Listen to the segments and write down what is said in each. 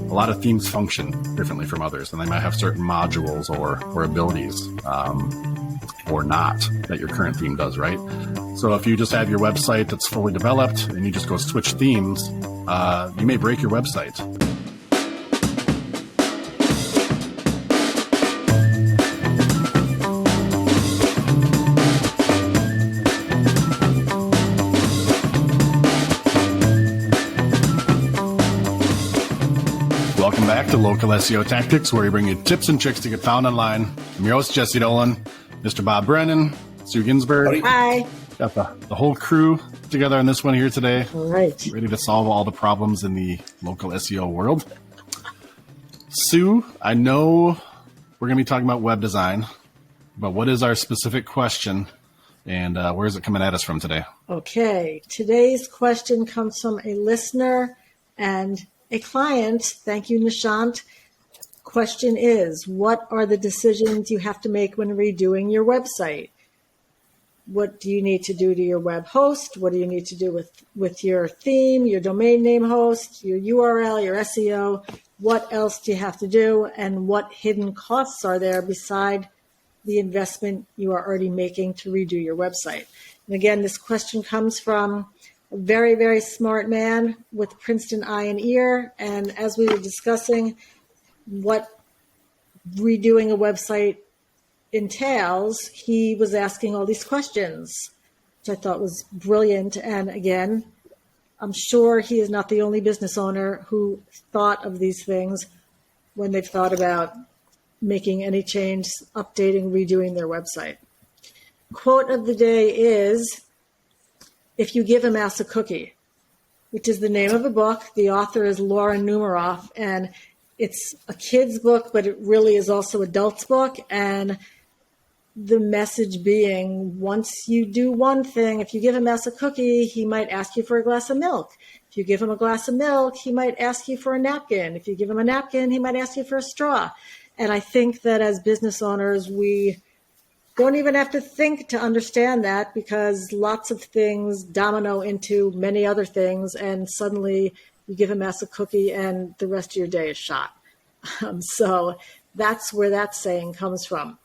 a lot of themes function differently from others, and they might have certain modules or abilities or not that your current theme does, right? So if you just have your website that's fully developed and you just go switch themes, you may break your website. Welcome back to Local SEO Tactics, where we bring you tips and tricks to get found online. I'm your host, Jesse Dolan, Mr. Bob Brennan, Sue Ginsberg. Hi. Got the whole crew together on this one here today. All right. Ready to solve all the problems in the local SEO world. Sue, I know we're going to be talking about web design, but what is our specific question, and where is it coming at us from today? Okay. Today's question comes from a listener and a client. Thank you, Nishant. Question is, what are the decisions you have to make when redoing your website? What do you need to do to your web host? What do you need to do with your theme, your domain name host, your URL, your SEO? What else do you have to do? And what hidden costs are there beside the investment you are already making to redo your website? And again, this question comes from a very, very smart man with Princeton eye and ear. And as we were discussing what redoing a website entails, he was asking all these questions, which I thought was brilliant. And again, I'm sure he is not the only business owner who thought of these things when they've thought about making any change, updating, redoing their website. Quote of the day is, "If you give a mouse a cookie," which is the name of a book. The author is Laura Numeroff, and it's a kid's book, but it really is also adult's book. And the message being, once you do one thing, if you give a mouse a cookie, he might ask you for a glass of milk. If you give him a glass of milk, he might ask you for a napkin. If you give him a napkin, he might ask you for a straw. And I think that as business owners, we don't even have to think to understand that, because lots of things domino into many other things, and suddenly you give a mouse a cookie and the rest of your day is shot. So that's where that saying comes from.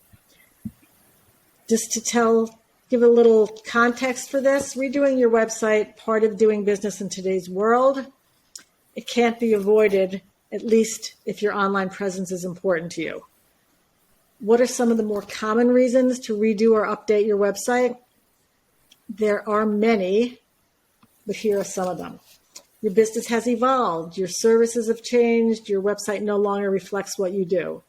Just to give a little context for this, redoing your website, part of doing business in today's world. It can't be avoided, at least if your online presence is important to you. What are some of the more common reasons to redo or update your website? There are many, but here are some of them. Your business has evolved. Your services have changed. Your website no longer reflects what you do.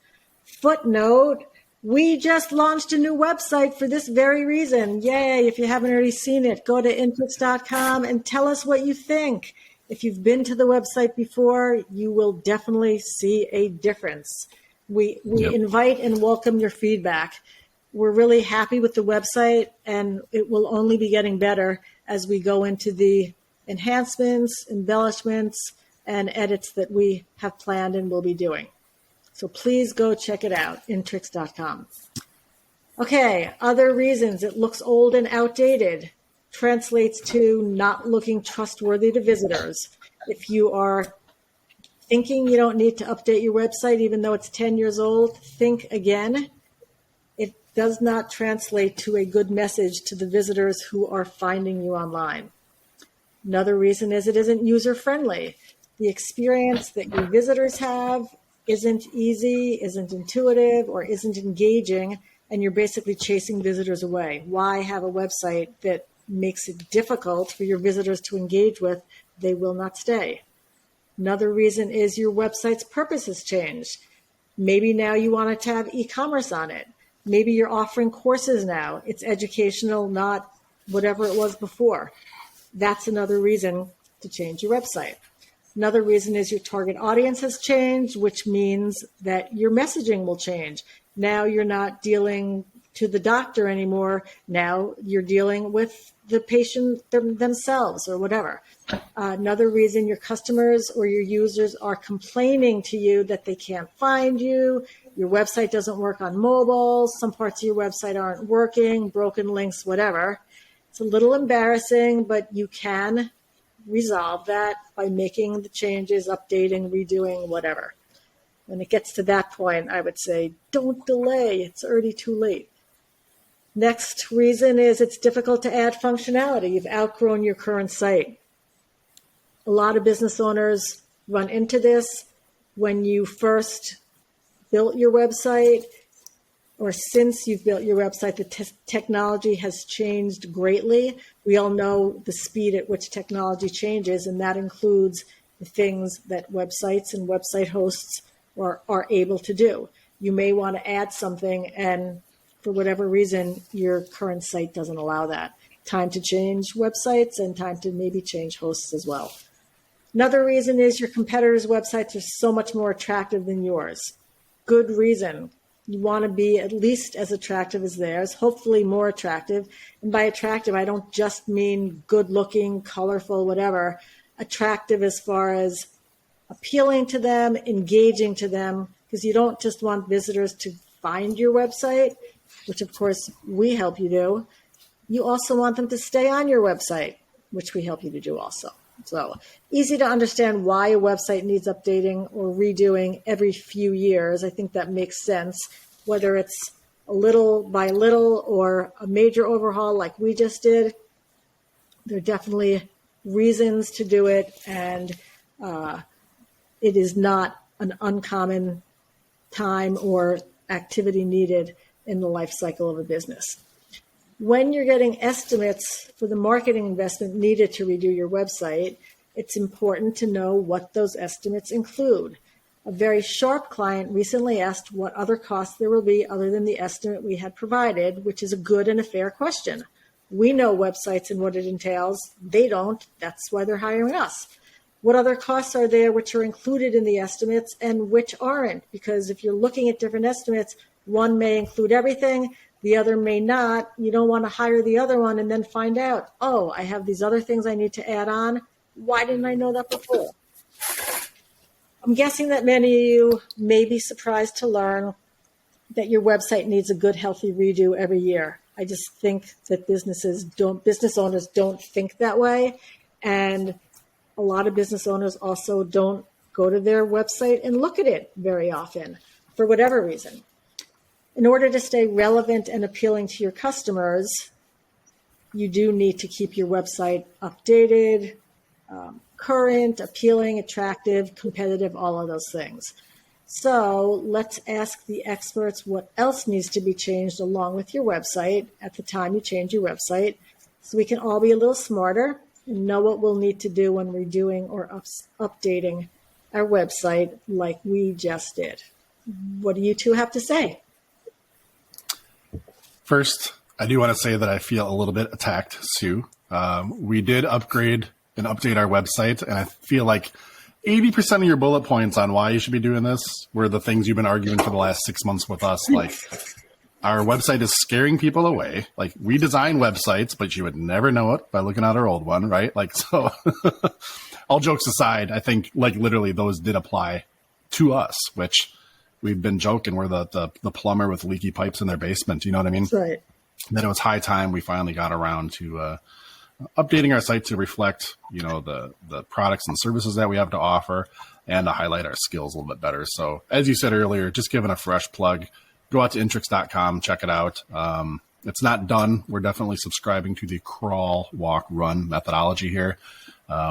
Footnote, we just launched a new website for this very reason. Yay, if you haven't already seen it, go to intrix.com and tell us what you think. If you've been to the website before, you will definitely see a difference. We invite and welcome your feedback. We're really happy with the website, and it will only be getting better as we go into the enhancements, embellishments, and edits that we have planned and will be doing. So please go check it out, intrix.com. Okay, other reasons. It looks old and outdated. Translates to not looking trustworthy to visitors. If you are thinking you don't need to update your website, even though it's 10 years old, think again. It does not translate to a good message to the visitors who are finding you online. Another reason is it isn't user-friendly. The experience that your visitors have isn't easy, isn't intuitive, or isn't engaging, and you're basically chasing visitors away. Why have a website that makes it difficult for your visitors to engage with? They will not stay. Another reason is your website's purpose has changed. Maybe now you want it to have e-commerce on it. Maybe you're offering courses now. It's educational, not whatever it was before. That's another reason to change your website. Another reason is your target audience has changed, which means that your messaging will change. Now you're not dealing to the doctor anymore. Now you're dealing with the patient themselves or whatever. Another reason, your customers or your users are complaining to you that they can't find you. Your website doesn't work on mobile. Some parts of your website aren't working, broken links, whatever. It's a little embarrassing, but you can resolve that by making the changes, updating, redoing, whatever. When it gets to that point, I would say, don't delay. It's already too late. Next reason is it's difficult to add functionality. You've outgrown your current site. A lot of business owners run into this when you first built your website, or since you've built your website, the technology has changed greatly. We all know the speed at which technology changes, and that includes the things that websites and website hosts are able to do. You may want to add something, and for whatever reason, your current site doesn't allow that. Time to change websites and time to maybe change hosts as well. Another reason is your competitors' websites are so much more attractive than yours. Good reason. You want to be at least as attractive as theirs, hopefully more attractive. And by attractive, I don't just mean good looking, colorful, whatever. Attractive as far as appealing to them, engaging to them, because you don't just want visitors to find your website, which of course we help you do. You also want them to stay on your website, which we help you to do also. So easy to understand why a website needs updating or redoing every few years. I think that makes sense, whether it's a little by little or a major overhaul like we just did. There are definitely reasons to do it, and it is not an uncommon time or activity needed in the life cycle of a business. When you're getting estimates for the marketing investment needed to redo your website, it's important to know what those estimates include. A very sharp client recently asked what other costs there will be other than the estimate we had provided, which is a good and a fair question. We know websites and what it entails. They don't. That's why they're hiring us. What other costs are there which are included in the estimates and which aren't? Because if you're looking at different estimates, one may include everything, the other may not. You don't want to hire the other one and then find out, oh, I have these other things I need to add on. Why didn't I know that before? I'm guessing that many of you may be surprised to learn that your website needs a good, healthy redo every year. I just think that business owners don't think that way. And a lot of business owners also don't go to their website and look at it very often for whatever reason. In order to stay relevant and appealing to your customers, you do need to keep your website updated, current, appealing, attractive, competitive, all of those things. So let's ask the experts what else needs to be changed along with your website at the time you change your website, so we can all be a little smarter and know what we'll need to do when redoing or updating our website like we just did. What do you two have to say? First, I do want to say that I feel a little bit attacked, Sue. We did upgrade and update our website, and I feel like 80% of your bullet points on why you should be doing this were the things you've been arguing for the last 6 months with us. Like, our website is scaring people away. Like, we design websites, but you would never know it by looking at our old one, right? Like, so all jokes aside, I think like literally those did apply to us, which we've been joking. We're the plumber with leaky pipes in their basement. You know what I mean? That's right. Then it was high time we finally got around to updating our site to reflect, the products and services that we have to offer and to highlight our skills a little bit better. So as you said earlier, just giving a fresh plug, go out to intrix.com, check it out. It's not done. We're definitely subscribing to the crawl, walk, run methodology here.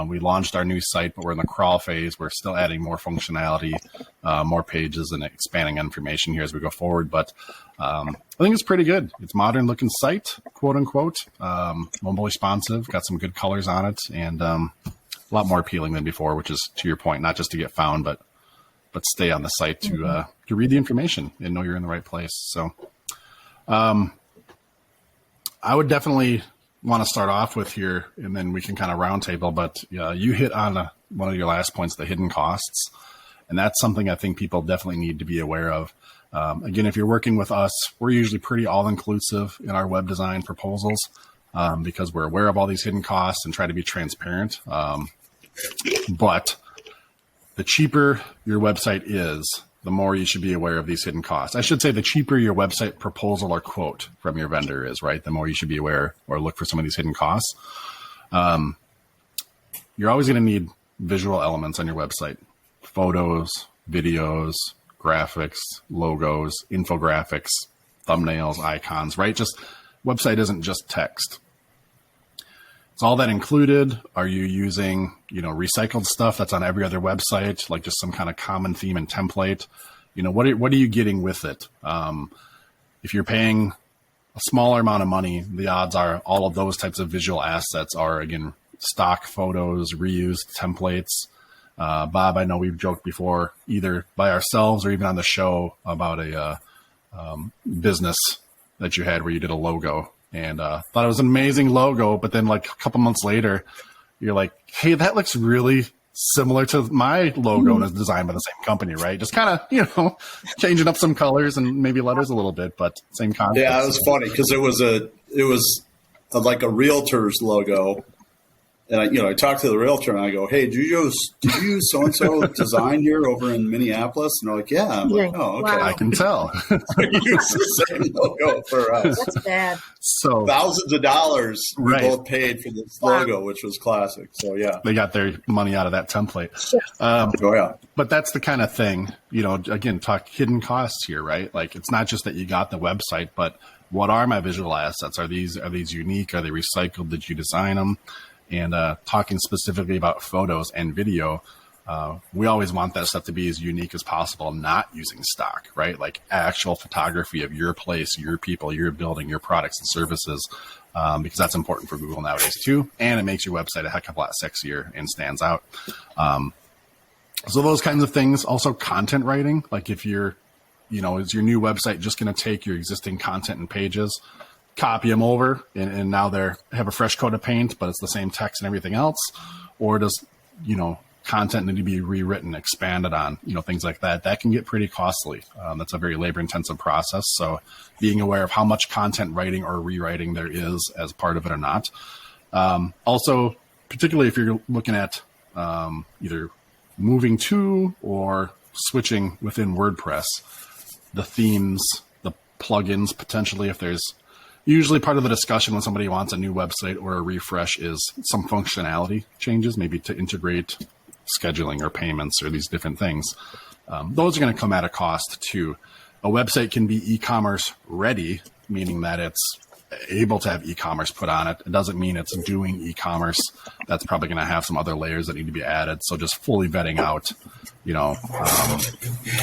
We launched our new site, but we're in the crawl phase. We're still adding more functionality, more pages, and expanding information here as we go forward. But I think it's pretty good. It's a modern looking site, quote unquote, mobile responsive, got some good colors on it, and a lot more appealing than before, which is, to your point, not just to get found, but stay on the site to read the information and know you're in the right place. So I would definitely want to start off with here, and then we can kind of roundtable. But you hit on one of your last points, the hidden costs. And that's something I think people definitely need to be aware of. Again, if you're working with us, we're usually pretty all-inclusive in our web design proposals because we're aware of all these hidden costs and try to be transparent. But the cheaper your website is, the more you should be aware of these hidden costs. I should say the cheaper your website proposal or quote from your vendor is, right? The more you should be aware or look for some of these hidden costs. you're always going to need visual elements on your website: photos, videos, graphics, logos, infographics, thumbnails, icons, right? Just website isn't just text. Is all that included? Are you using, recycled stuff that's on every other website, like just some kind of common theme and template? What are you getting with it? If you're paying a smaller amount of money, the odds are all of those types of visual assets are, again, stock photos, reused templates. Bob, I know we've joked before, either by ourselves or even on the show, about a business that you had where you did a logo and thought it was an amazing logo. But then like a couple months later, you're like, hey, that looks really similar to my logo and is designed by the same company, right? Just kind of, changing up some colors and maybe letters a little bit, but same concept. Yeah, it was funny because it was like a realtor's logo. And I talked to the realtor and I go, hey, did you use so-and-so design here over in Minneapolis? And they're like, yeah. I'm like, oh, okay. Wow. I can tell. They use the same logo for us. That's bad. So thousands of dollars we Right. both paid for this logo, which was classic. So yeah. they got their money out of that template. Oh yeah. But that's the kind of thing, again, talk hidden costs here, right? Like it's not just that you got the website, but what are my visual assets? Are these unique? Are they recycled? Did you design them? And talking specifically about photos and video, we always want that stuff to be as unique as possible, not using stock, right? Like actual photography of your place, your people, your building, your products and services, because that's important for Google nowadays too. And it makes your website a heck of a lot sexier and stands out. So those kinds of things. Also content writing, like if you're, is your new website just going to take your existing content and pages, copy them over, and now they have a fresh coat of paint, but it's the same text and everything else? Or does, content need to be rewritten, expanded on, things like that? That can get pretty costly. That's a very labor intensive process. So being aware of how much content writing or rewriting there is as part of it or not. Also, particularly if you're looking at either moving to or switching within WordPress, the themes, the plugins, potentially, if there's usually part of the discussion when somebody wants a new website or a refresh is some functionality changes, maybe to integrate scheduling or payments or these different things. Those are going to come at a cost too. A website can be e-commerce ready, meaning that it's able to have e-commerce put on it. It doesn't mean it's doing e-commerce. That's probably going to have some other layers that need to be added. So just fully vetting out,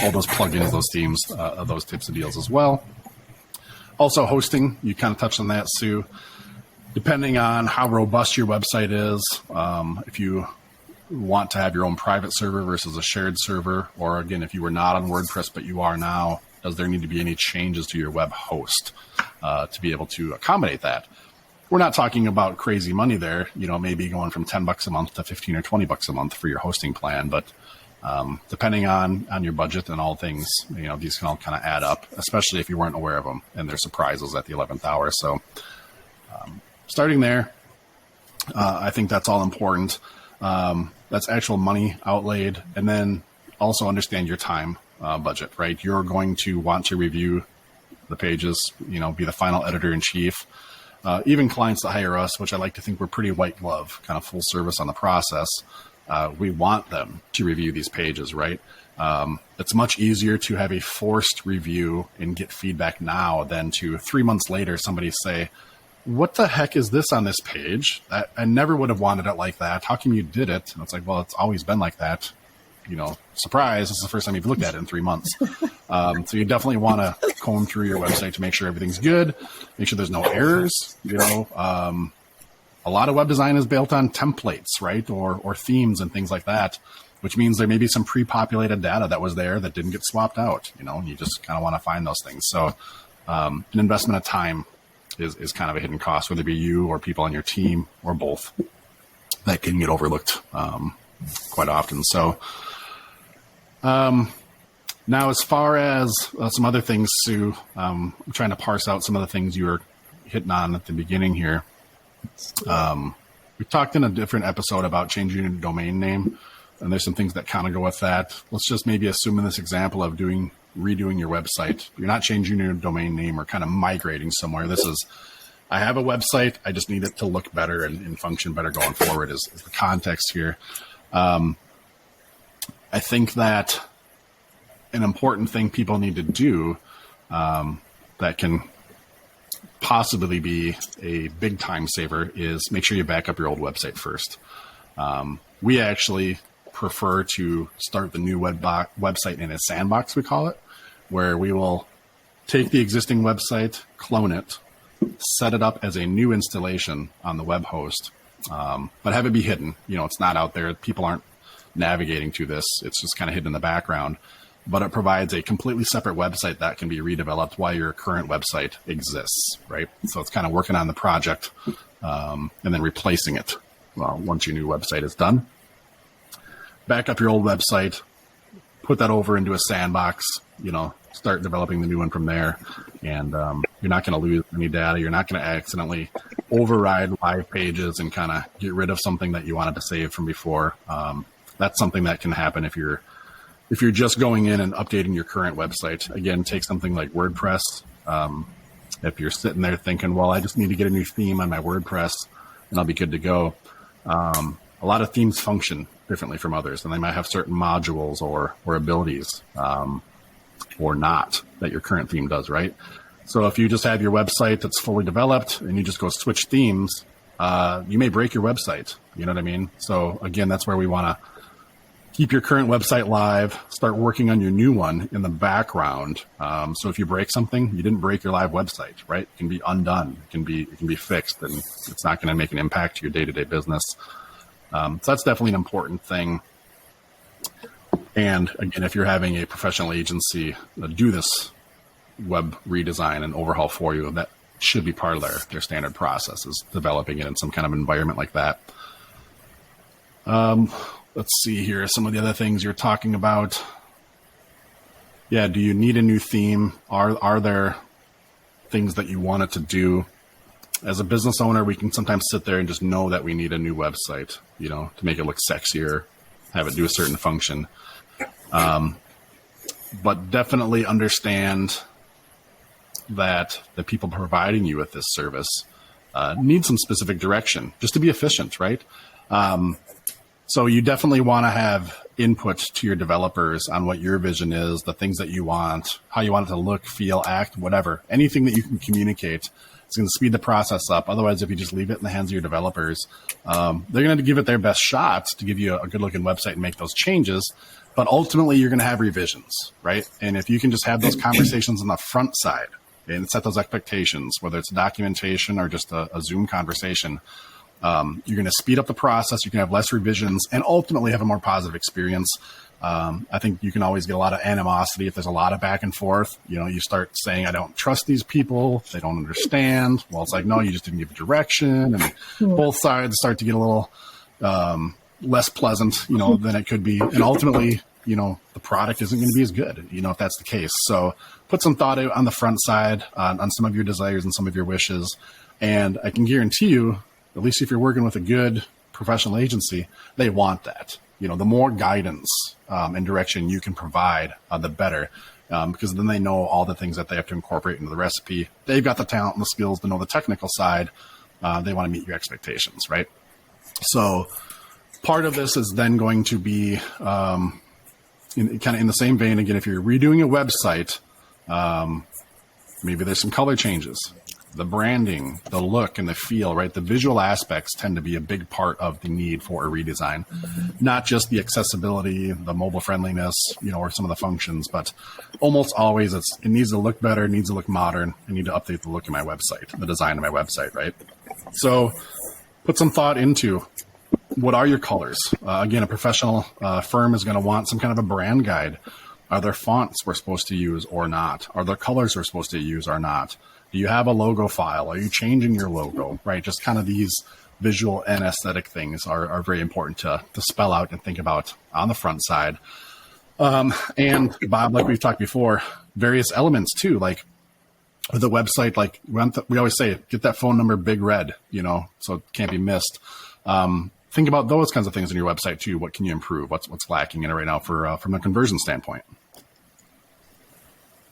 all those plugins, those themes, those types of deals as well. Also hosting, you kind of touched on that, Sue. Depending on how robust your website is, if you want to have your own private server versus a shared server, or again, if you were not on WordPress but you are now, does there need to be any changes to your web host to be able to accommodate that? We're not talking about crazy money there, maybe going from $10 a month to $15 or $20 a month for your hosting plan, but depending on your budget and all things, these can all kind of add up, especially if you weren't aware of them and they're surprises at the 11th hour. So starting there, I think that's all important. That's actual money outlaid. And then also understand your time budget, right? You're going to want to review the pages, be the final editor in chief. Even clients that hire us, which I like to think we're pretty white glove, kind of full service on the process. We want them to review these pages, right? It's much easier to have a forced review and get feedback now than to 3 months later, somebody say, what the heck is this on this page? I never would have wanted it like that. How come you did it? And it's like, well, it's always been like that. Surprise, this is the first time you've looked at it in 3 months. So you definitely want to comb through your website to make sure everything's good, make sure there's no errors, A lot of web design is built on templates, right? Or themes and things like that, which means there may be some pre-populated data that was there that didn't get swapped out, and you just kind of want to find those things. So an investment of time is kind of a hidden cost, whether it be you or people on your team or both, that can get overlooked quite often. So now as far as some other things, Sue, I'm trying to parse out some of the things you were hitting on at the beginning here. We talked in a different episode about changing your domain name, and there's some things that kind of go with that. Let's just maybe assume in this example of redoing your website, you're not changing your domain name or kind of migrating somewhere. This is I have a website. I just need it to look better and function better going forward is the context here. I think that an important thing people need to do that can possibly be a big time saver is make sure you back up your old website first. We actually prefer to start the new website in a sandbox, we call it, where we will take the existing website, clone it, set it up as a new installation on the web host, but have it be hidden. It's not out there. People aren't navigating to this. It's just kind of hidden in the background, but it provides a completely separate website that can be redeveloped while your current website exists, right? So it's kind of working on the project and then replacing it once your new website is done. Back up your old website, put that over into a sandbox, start developing the new one from there. And you're not going to lose any data. You're not going to accidentally override live pages and kind of get rid of something that you wanted to save from before. That's something that can happen if you're just going in and updating your current website. Again, take something like WordPress. If you're sitting there thinking, well, I just need to get a new theme on my WordPress and I'll be good to go. A lot of themes function differently from others, and they might have certain modules or abilities or not that your current theme does, right? So if you just have your website that's fully developed and you just go switch themes, you may break your website. You know what I mean? So again, that's where we want to keep your current website live, start working on your new one in the background. So if you break something, you didn't break your live website, right? It can be undone. It can be fixed, and it's not going to make an impact to your day-to-day business. So that's definitely an important thing. And again, if you're having a professional agency do this web redesign and overhaul for you, that should be part of their standard process, is developing it in some kind of environment like that. Let's see here. Some of the other things you're talking about. Yeah. Do you need a new theme? Are there things that you want it to do? As a business owner, we can sometimes sit there and just know that we need a new website, to make it look sexier, have it do a certain function. But definitely understand that the people providing you with this service need some specific direction just to be efficient, right? So you definitely want to have input to your developers on what your vision is, the things that you want, how you want it to look, feel, act, whatever. Anything that you can communicate is going to speed the process up. Otherwise, if you just leave it in the hands of your developers, they're going to give it their best shot to give you a good-looking website and make those changes. But ultimately, you're going to have revisions, right? And if you can just have those conversations on the front side and set those expectations, whether it's documentation or just a Zoom conversation, you're going to speed up the process. You can have less revisions and ultimately have a more positive experience. I think you can always get a lot of animosity if there's a lot of back and forth. You start saying, I don't trust these people. They don't understand. Well, it's like, no, you just didn't give direction. And both sides start to get a little less pleasant, than it could be. And ultimately, the product isn't going to be as good, if that's the case. So put some thought on the front side on some of your desires and some of your wishes. And I can guarantee you, at least if you're working with a good professional agency, they want that. The more guidance and direction you can provide, the better, because then they know all the things that they have to incorporate into the recipe. They've got the talent and the skills to know the technical side. They want to meet your expectations, right? So part of this is then going to be in the same vein. Again, if you're redoing a website, maybe there's some color changes. The branding, the look, and the feel, right? The visual aspects tend to be a big part of the need for a redesign, not just the accessibility, the mobile friendliness, or some of the functions, but almost always it needs to look better, it needs to look modern. I need to update the look of my website, the design of my website, right? So put some thought into what are your colors? Again, a professional firm is going to want some kind of a brand guide. Are there fonts we're supposed to use or not? Are there colors we're supposed to use or not? Do you have a logo file? Are you changing your logo, right? Just kind of these visual and aesthetic things are very important to spell out and think about on the front side. And Bob, like we've talked before, various elements too, like the website, like we always say, get that phone number big red, so it can't be missed. Think about those kinds of things on your website too. What can you improve? What's lacking in it right now from a conversion standpoint?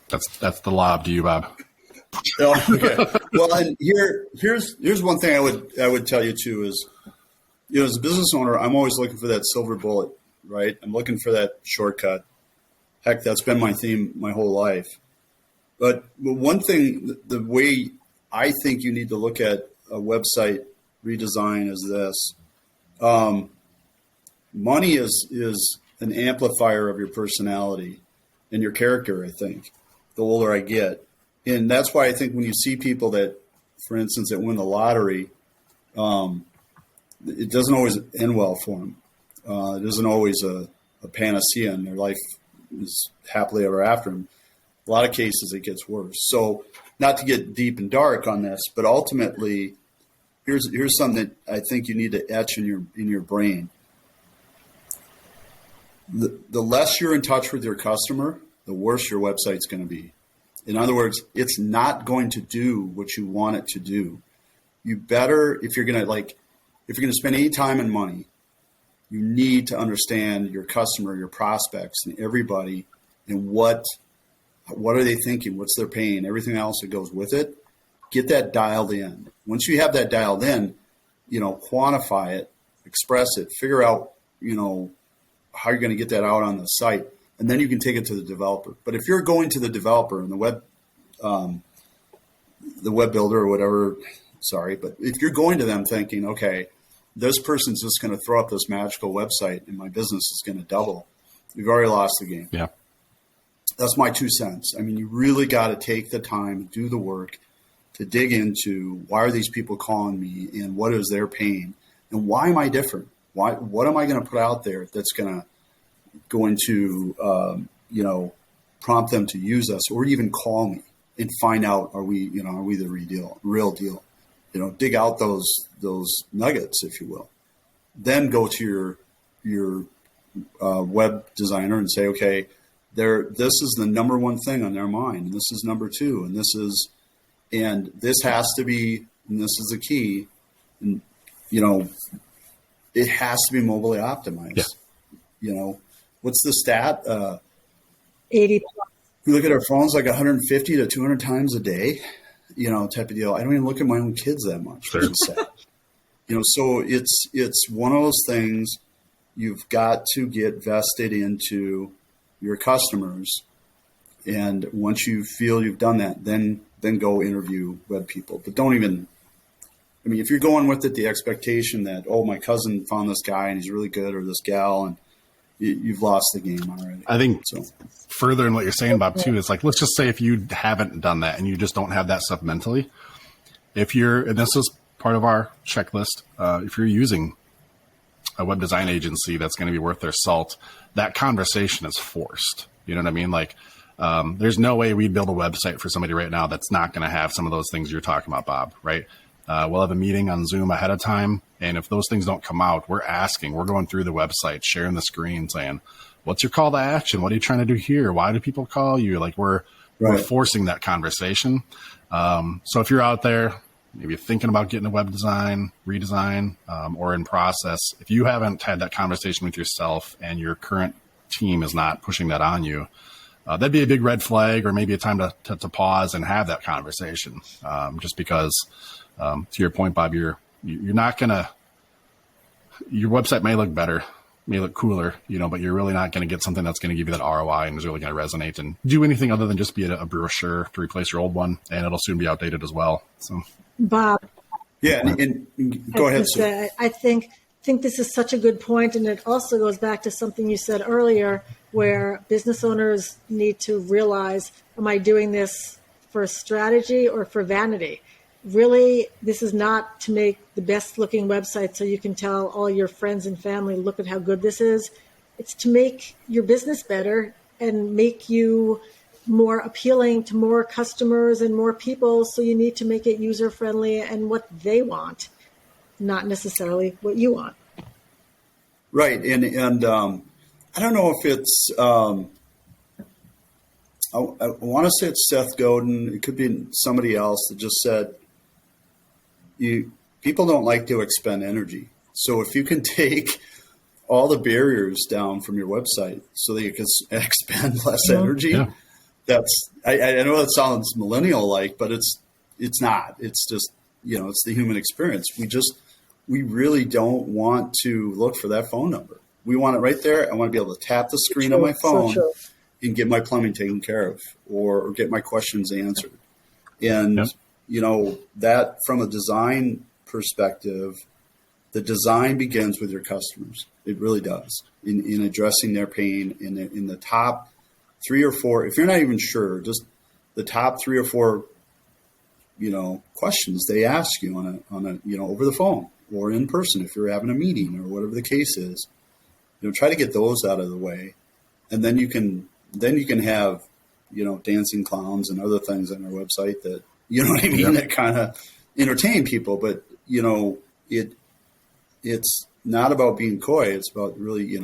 That's the lob to you, Bob. Oh, okay. Well, and here's one thing I would tell you too is, as a business owner, I'm always looking for that silver bullet, right? I'm looking for that shortcut. Heck, that's been my theme my whole life. But one thing, the way I think you need to look at a website redesign is this. Money is an amplifier of your personality and your character, I think, the older I get. And that's why I think when you see people that, for instance, that win the lottery, it doesn't always end well for them. It isn't always a panacea and their life is happily ever after them. A lot of cases it gets worse. So not to get deep and dark on this, but ultimately here's something that I think you need to etch in your brain. The less you're in touch with your customer, the worse your website's going to be. In other words, it's not going to do what you want it to do. You better, if you're going to spend any time and money, you need to understand your customer, your prospects, and everybody, and what are they thinking? What's their pain? Everything else that goes with it. Get that dialed in. Once you have that dialed in, quantify it, express it, figure out, how you're going to get that out on the site, and then you can take it to the developer. But if you're going to the developer and the web builder or whatever, but if you're going to them thinking, okay, this person's just going to throw up this magical website and my business is going to double, you've already lost the game. Yeah. That's my 2 cents. I mean, you really got to take the time, do the work to dig into why are these people calling me and what is their pain and why am I different? What am I going to put out there that's going to prompt them to use us or even call me and find out, are we the real deal? Dig out those nuggets, if you will. Then go to your web designer and say, okay, this is the number one thing on their mind, and this is number two, and this has to be, and this is the key, and it has to be mobilely optimized. Yeah. What's the stat? 80 plus. We look at our phones like 150 to 200 times a day, type of deal. I don't even look at my own kids that much. Which is sad. So it's one of those things you've got to get vested into your customers. And once you feel you've done that, then go interview web people. But if you're going with it, the expectation that, oh, my cousin found this guy and he's really good, or this gal, and you've lost the game already. I think further in what you're saying, Bob, too, is like, let's just say if you haven't done that and you just don't have that stuff mentally, and this is part of our checklist, if you're using a web design agency that's going to be worth their salt, that conversation is forced. You know what I mean? Like, there's no way we'd build a website for somebody right now that's not going to have some of those things you're talking about, Bob, right? We'll have a meeting on Zoom ahead of time. And if those things don't come out, we're going through the website, sharing the screen, saying, what's your call to action? What are you trying to do here? Why do people call you? Like we're forcing that conversation. So if you're out there, maybe thinking about getting a web design, redesign, or in process, if you haven't had that conversation with yourself and your current team is not pushing that on you, that'd be a big red flag, or maybe a time to pause and have that conversation. Just because, to your point, Bob, you're not gonna. Your website may look better, may look cooler, but you're really not going to get something that's going to give you that ROI and is really going to resonate and do anything other than just be a brochure to replace your old one, and it'll soon be outdated as well. So, Bob. Yeah, and go ahead, Sue. I think this is such a good point, and it also goes back to something you said earlier, where business owners need to realize, am I doing this for strategy or for vanity? Really, this is not to make the best looking website so you can tell all your friends and family, look at how good this is. It's to make your business better and make you more appealing to more customers and more people. So you need to make it user friendly and what they want, not necessarily what you want. Right. And I don't know if it's, I want to say it's Seth Godin. It could be somebody else that just said, people don't like to expend energy. So if you can take all the barriers down from your website so that you can expend less energy, I know that sounds millennial like, but it's not. It's just, it's the human experience. We really don't want to look for that phone number. We want it right there. I want to be able to tap the screen on my phone and get my plumbing taken care of or get my questions answered. And, that from a design perspective, the design begins with your customers. It really does in addressing their pain in the top 3 or 4. If you're not even sure, just the top 3 or 4, questions they ask you on a over the phone or in person if you're having a meeting or whatever the case is. Try to get those out of the way, and then you can have dancing clowns and other things on our website that what I mean, that kind of entertain people. But it's not about being coy. It's about really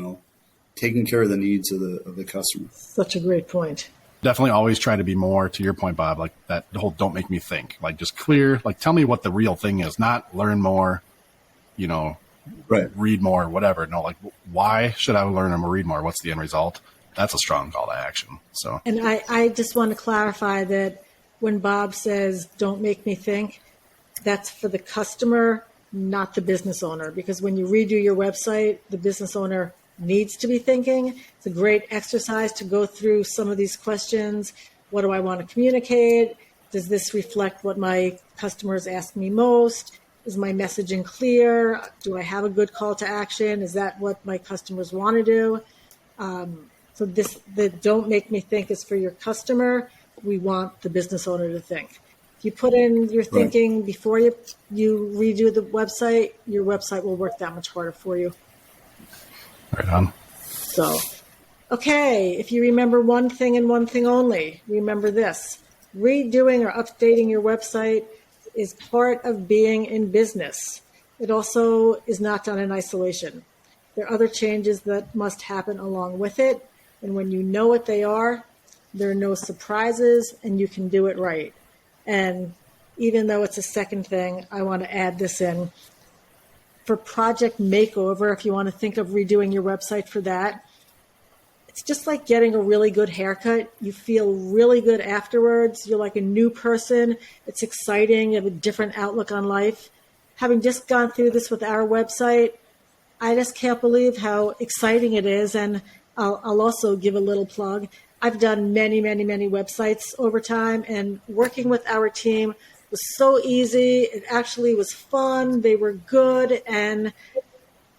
taking care of the needs of the customer. Such a great point. Definitely always try to be more, to your point, Bob, like that whole don't make me think. Like just clear, like tell me what the real thing is, not learn more, right, read more, whatever. No, like why should I learn or read more? What's the end result? That's a strong call to action. So, and I just want to clarify that when Bob says don't make me think, that's for the customer, not the business owner. Because when you redo your website, the business owner needs to be thinking. It's a great exercise to go through some of these questions. What do I want to communicate? Does this reflect what my customers ask me most? Is my messaging clear? Do I have a good call to action? Is that what my customers want to do? So the don't make me think is for your customer. We want the business owner to think. If you put in your thinking before you redo the website, your website will work that much harder for you. Right on. So, okay, if you remember one thing and one thing only, remember this. Redoing or updating your website is part of being in business. It also is not done in isolation. There are other changes that must happen along with it. And when you know what they are, there are no surprises and you can do it right. And even though it's a second thing, I want to add this in. For project makeover, if you want to think of redoing your website for that, it's just like getting a really good haircut. You feel really good afterwards. You're like a new person. It's exciting. You have a different outlook on life. Having just gone through this with our website, I just can't believe how exciting it is. And I'll also give a little plug. I've done many, many, many websites over time, and working with our team was so easy. It actually was fun. They were good. And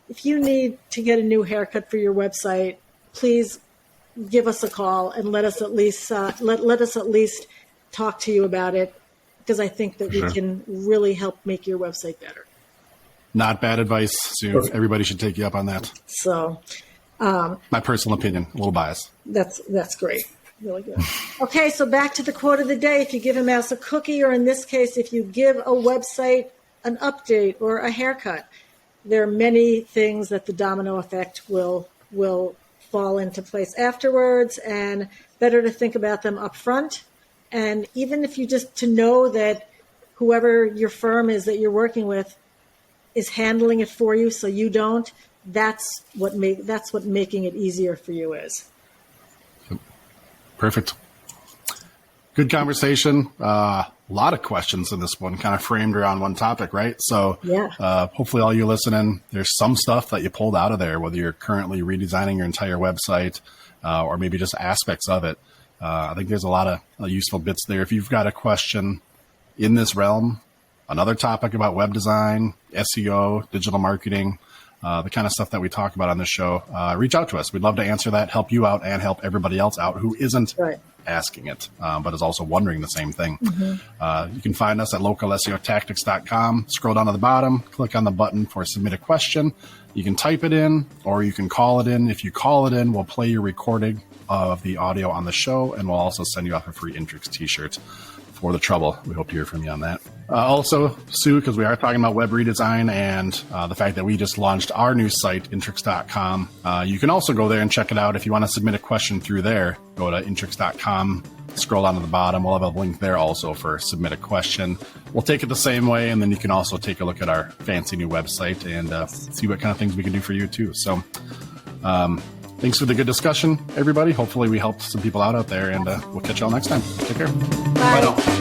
if you need to get a new haircut for your website, please give us a call and let us at least let us at least talk to you about it, because I think that we can really help make your website better. Not bad advice, Sue. Everybody should take you up on that. So, my personal opinion, a little biased. That's great. Really good. Okay, so back to the quote of the day. If you give a mouse a cookie, or in this case, if you give a website an update or a haircut, there are many things that the domino effect will fall into place afterwards, and better to think about them up front. And even if you just to know that whoever your firm is that you're working with is handling it for you so you don't, that's what making it easier for you is. Perfect. Good conversation. A lot of questions in this one, kind of framed around one topic, right? So hopefully all you listening, there's some stuff that you pulled out of there, whether you're currently redesigning your entire website or maybe just aspects of it. I think there's a lot of useful bits there. If you've got a question in this realm, another topic about web design, SEO, digital marketing, the kind of stuff that we talk about on this show, reach out to us. We'd love to answer that, help you out, and help everybody else out who isn't asking it, but is also wondering the same thing. You can find us at localseotactics.com. Scroll down to the bottom, click on the button for submit a question. You can type it in or you can call it in. If you call it in, we'll play your recording of the audio on the show, and we'll also send you off a free Intrix t-shirt for the trouble. We hope to hear from you on that. Also, Sue, because we are talking about web redesign and the fact that we just launched our new site, Intrix.com. You can also go there and check it out. If you want to submit a question through there, go to Intrix.com, scroll down to the bottom. We'll have a link there also for submit a question. We'll take it the same way, and then you can also take a look at our fancy new website and see what kind of things we can do for you too. So Thanks for the good discussion, everybody. Hopefully we helped some people out there, and we'll catch y'all next time. Take care. Bye now.